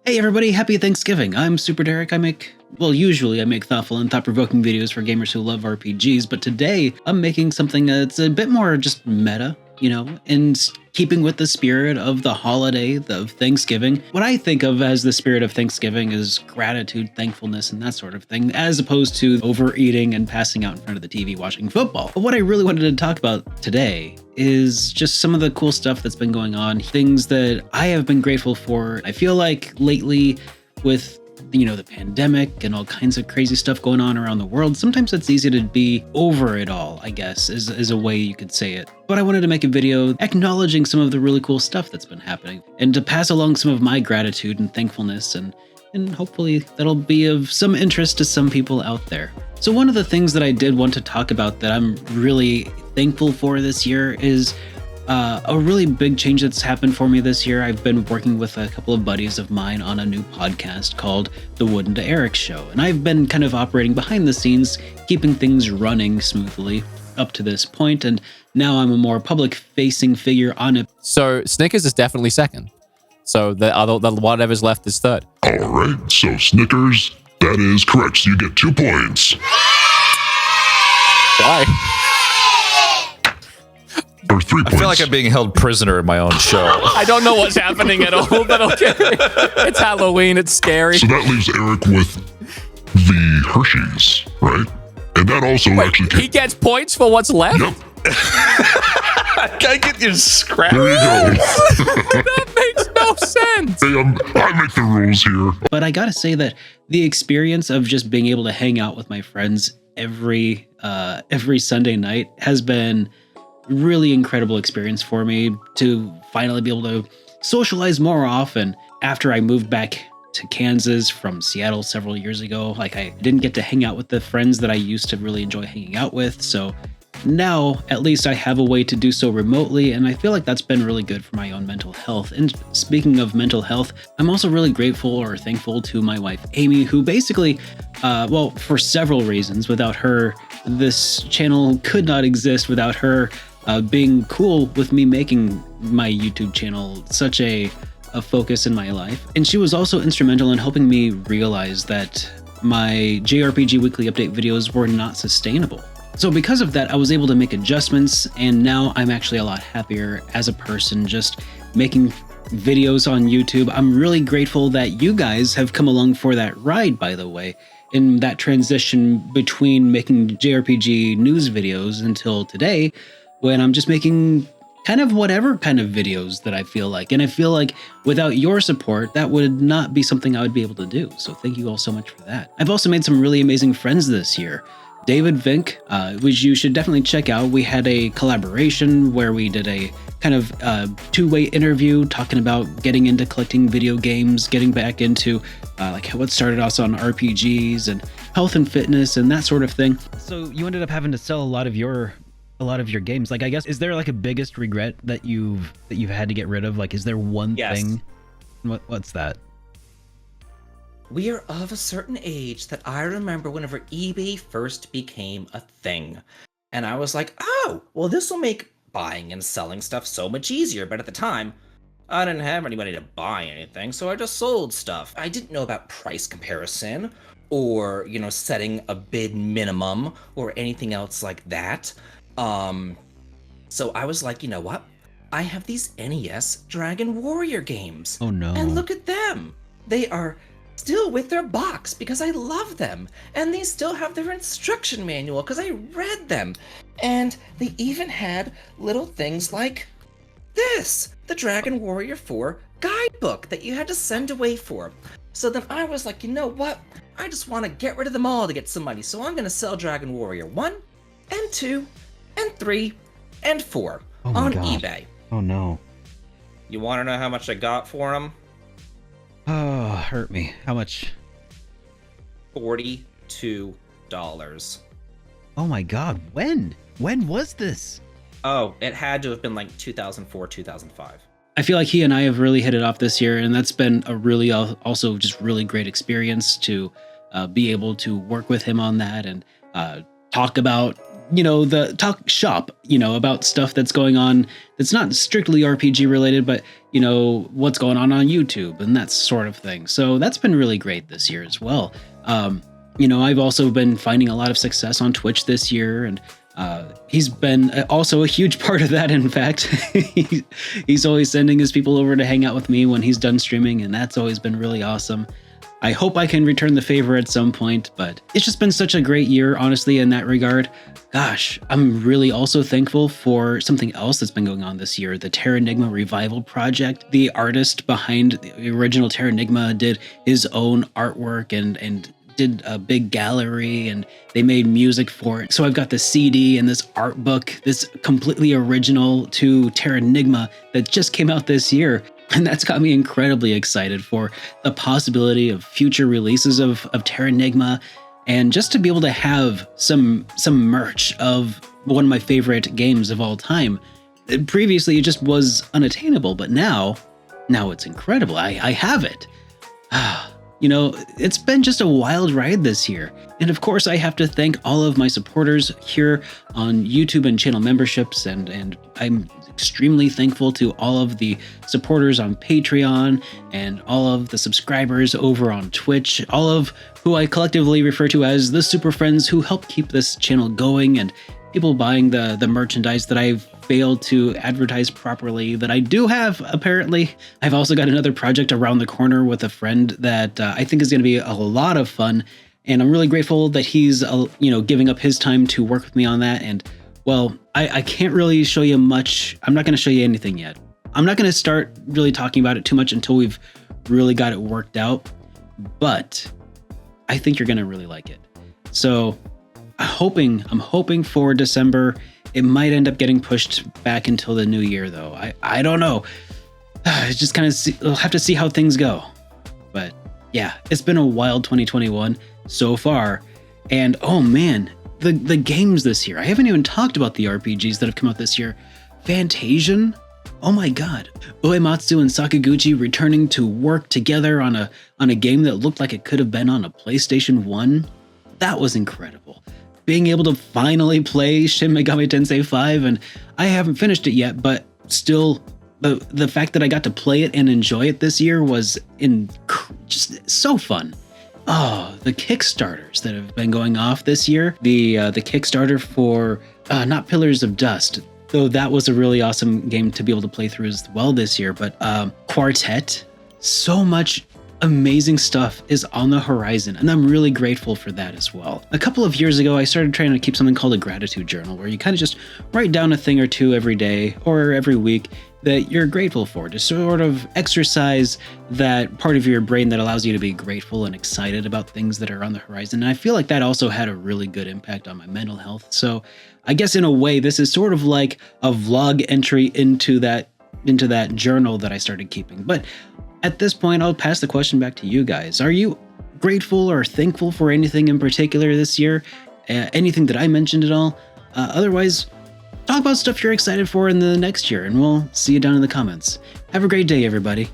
Hey everybody, happy Thanksgiving. I'm SuperDerek. Usually I make thoughtful and thought-provoking videos for gamers who love RPGs, but today I'm making something that's a bit more just meta, and keeping with the spirit of the holiday of Thanksgiving. What I think of as the spirit of Thanksgiving is gratitude, thankfulness, and that sort of thing, as opposed to overeating and passing out in front of the TV watching football. But what I really wanted to talk about today is just some of the cool stuff that's been going on, things that I have been grateful for. I feel like lately with the pandemic and all kinds of crazy stuff going on around the world, sometimes it's easy to be over it all, I guess, is a way you could say it. But I wanted to make a video acknowledging some of the really cool stuff that's been happening and to pass along some of my gratitude and thankfulness, and hopefully that'll be of some interest to some people out there. So one of the things that I did want to talk about that I'm really thankful for this year is a really big change that's happened for me this year. I've been working with a couple of buddies of mine on a new podcast called The Wooden to Eric Show, and I've been kind of operating behind the scenes, keeping things running smoothly up to this point, and now I'm a more public-facing figure on it. So Snickers is definitely second. So the whatever's left is third. All right, so Snickers, that is correct. So you get 2 points. Why? Or 3 points. I feel like I'm being held prisoner in my own show. I don't know what's happening at all, but okay. It's Halloween, it's scary. So that leaves Eric with the Hershey's, right? And that also actually he gets points for what's left? Yep. I get your scrap. There you go. That makes no sense. Hey, I make the rules here. But I gotta say that the experience of just being able to hang out with my friends every Sunday night has been really incredible experience for me, to finally be able to socialize more often. After I moved back to Kansas from Seattle several years ago, I didn't get to hang out with the friends that I used to really enjoy hanging out with. So now at least I have a way to do so remotely, and I feel like that's been really good for my own mental health. And speaking of mental health, I'm also really grateful or thankful to my wife Amy, who basically for several reasons, without her this channel could not exist. Without her being cool with me making my YouTube channel such a focus in my life. And she was also instrumental in helping me realize that my JRPG weekly update videos were not sustainable. So because of that, I was able to make adjustments, and now I'm actually a lot happier as a person just making videos on YouTube. I'm really grateful that you guys have come along for that ride, by the way, in that transition between making JRPG news videos until today, when I'm just making kind of whatever kind of videos that I feel like. And I feel like without your support, that would not be something I would be able to do. So thank you all so much for that. I've also made some really amazing friends this year. David Vink, which you should definitely check out. We had a collaboration where we did a kind of two-way interview talking about getting into collecting video games, getting back into what started us on RPGs and health and fitness and that sort of thing. So you ended up having to sell a lot of your games. I guess, is there a biggest regret that you've had to get rid of? Is there one thing? What's that? We are of a certain age that I remember whenever eBay first became a thing. And I was like, oh, well, this will make buying and selling stuff so much easier. But at the time, I didn't have any money to buy anything, so I just sold stuff. I didn't know about price comparison or, setting a bid minimum or anything else like that. So I was like, you know what? I have these NES Dragon Warrior games. Oh no. And look at them. They are still with their box because I love them. And they still have their instruction manual because I read them. And they even had little things like this, the Dragon Warrior 4 guidebook that you had to send away for. So then I was like, you know what? I just want to get rid of them all to get some money. So I'm going to sell Dragon Warrior 1 and 2 and 3 and 4 on eBay. Oh no. You want to know how much I got for them? Oh, hurt me. How much? $42. Oh my god, when? When was this? Oh, it had to have been 2004, 2005. I feel like he and I have really hit it off this year, and that's been a really also just really great experience to be able to work with him on that and talk about the talk shop, about stuff that's going on that's not strictly RPG related, but, what's going on YouTube and that sort of thing. So that's been really great this year as well. I've also been finding a lot of success on Twitch this year, and he's been also a huge part of that. In fact, he's always sending his people over to hang out with me when he's done streaming, and that's always been really awesome. I hope I can return the favor at some point, but it's just been such a great year, honestly, in that regard. Gosh, I'm really also thankful for something else that's been going on this year, the Terenigma Revival project. The artist behind the original Terenigma did his own artwork and did a big gallery, and they made music for it. So I've got the CD and this art book, this completely original to Terenigma that just came out this year. And that's got me incredibly excited for the possibility of future releases of Terenigma, and just to be able to have some merch of one of my favorite games of all time. Previously, it just was unattainable, but now it's incredible. I have it. It's been just a wild ride this year. And of course, I have to thank all of my supporters here on YouTube and channel memberships, and I'm extremely thankful to all of the supporters on Patreon and all of the subscribers over on Twitch, all of who I collectively refer to as the super friends who help keep this channel going, and people buying the merchandise that I've failed to advertise properly that I do have, apparently. I've also got another project around the corner with a friend that I think is going to be a lot of fun, and I'm really grateful that he's giving up his time to work with me on that. And well, I can't really show you much. I'm not going to show you anything yet. I'm not going to start really talking about it too much until we've really got it worked out, but I think you're going to really like it. So I'm hoping for December. It might end up getting pushed back until the new year, though. I don't know. It's just kind of we'll have to see how things go. But yeah, it's been a wild 2021 so far. And oh man, the games this year. I haven't even talked about the RPGs that have come out this year. Fantasian? Oh my god. Uematsu and Sakaguchi returning to work together on a game that looked like it could have been on a PlayStation 1. That was incredible. Being able to finally play Shin Megami Tensei 5, and I haven't finished it yet, but still, the fact that I got to play it and enjoy it this year was just so fun. Oh, the Kickstarters that have been going off this year. The Kickstarter for not Pillars of Dust, though that was a really awesome game to be able to play through as well this year, but Quartet, so much amazing stuff is on the horizon, and I'm really grateful for that as well. A couple of years ago, I started trying to keep something called a gratitude journal, where you kind of just write down a thing or two every day or every week that you're grateful for, to sort of exercise that part of your brain that allows you to be grateful and excited about things that are on the horizon. And I feel like that also had a really good impact on my mental health. So I guess in a way, this is sort of like a vlog entry into that journal that I started keeping. But at this point, I'll pass the question back to you guys. Are you grateful or thankful for anything in particular this year? Anything that I mentioned at all? Otherwise, talk about stuff you're excited for in the next year, and we'll see you down in the comments. Have a great day, everybody.